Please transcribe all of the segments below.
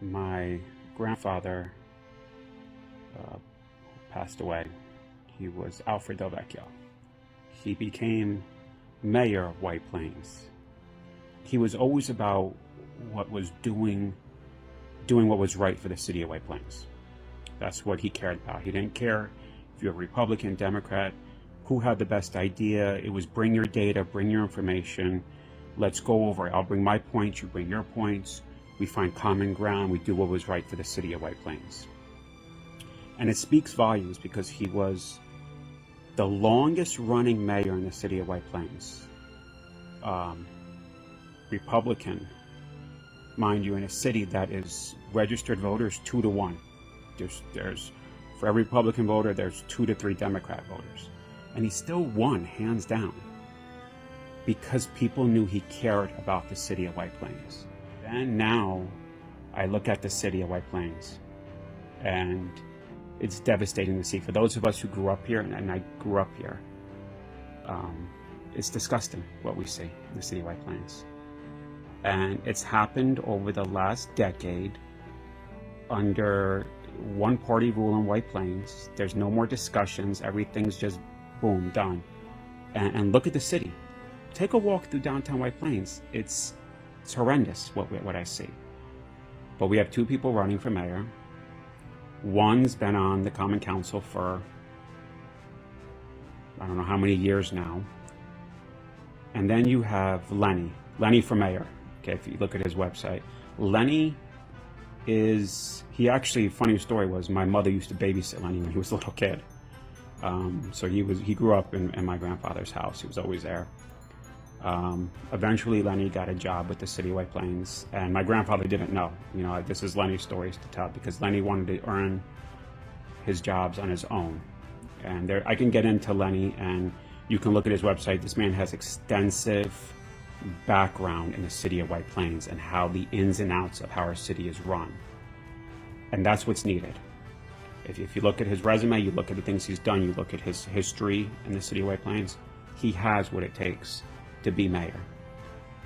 My grandfather passed away. He was Alfred DelVecchio. He became mayor of White Plains. He was always about what was doing what was right for the city of White Plains. That's what he cared about. He didn't care if you're a Republican, Democrat, who had the best idea. It was bring your data, bring your information. Let's go over it. I'll bring my points, you bring your points. We find common ground. We do what was right for the city of White Plains. And it speaks volumes because he was the longest running mayor in the city of White Plains. Republican, mind you, in a city that is registered voters 2 to 1. There's for every Republican voter, there's 2 to 3 Democrat voters. And he still won, hands down, because people knew he cared about the city of White Plains. And now I look at the city of White Plains, and it's devastating to see. For those of us who grew up here, and I grew up here, it's disgusting what we see in the city of White Plains. And it's happened over the last decade under one-party rule in White Plains. There's no more discussions. Everything's just boom, done. And look at the city. Take a walk through downtown White Plains. It's horrendous what I see. But we have 2 people running for mayor. One's been on the Common Council for I don't know how many years now. And then you have Lenny for mayor. Okay, if you look at his website, Lenny he actually, funny story was, my mother used to babysit Lenny when he was a little kid. So he grew up in my grandfather's house. He was always there. Eventually Lenny got a job with the city of White Plains, and my grandfather didn't know. This is Lenny's stories to tell, because Lenny wanted to earn his jobs on his own. And I can get into Lenny, and you can look at his website. This man has extensive background in the city of White Plains and how the ins and outs of how our city is run. And that's what's needed. If you look at his resume, you look at the things he's done, you look at his history in the city of White Plains, he has what it takes to be mayor.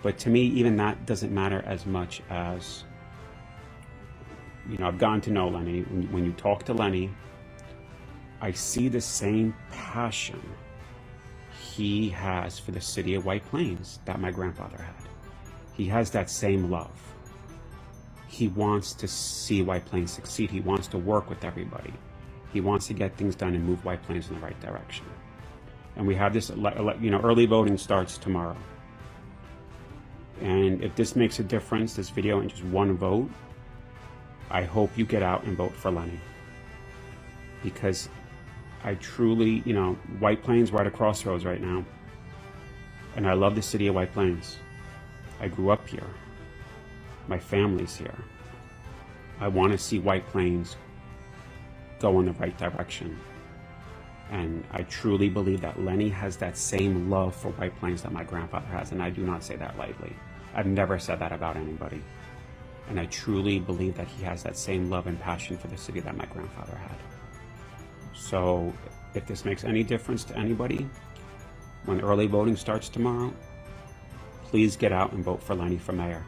But to me, even that doesn't matter as much as, I've gotten to know Lenny. When you talk to Lenny, I see the same passion he has for the city of White Plains that my grandfather had. He has that same love. He wants to see White Plains succeed. He wants to work with everybody. He wants to get things done and move White Plains in the right direction. And we have this, early voting starts tomorrow. And if this makes a difference, this video, in just one vote, I hope you get out and vote for Lenny. Because I truly, White Plains, we're at a crossroads right now. And I love the city of White Plains. I grew up here. My family's here. I want to see White Plains go in the right direction. And I truly believe that Lenny has that same love for White Plains that my grandfather has, and I do not say that lightly. I've never said that about anybody. And I truly believe that he has that same love and passion for the city that my grandfather had. So if this makes any difference to anybody, when early voting starts tomorrow, please get out and vote for Lenny for mayor.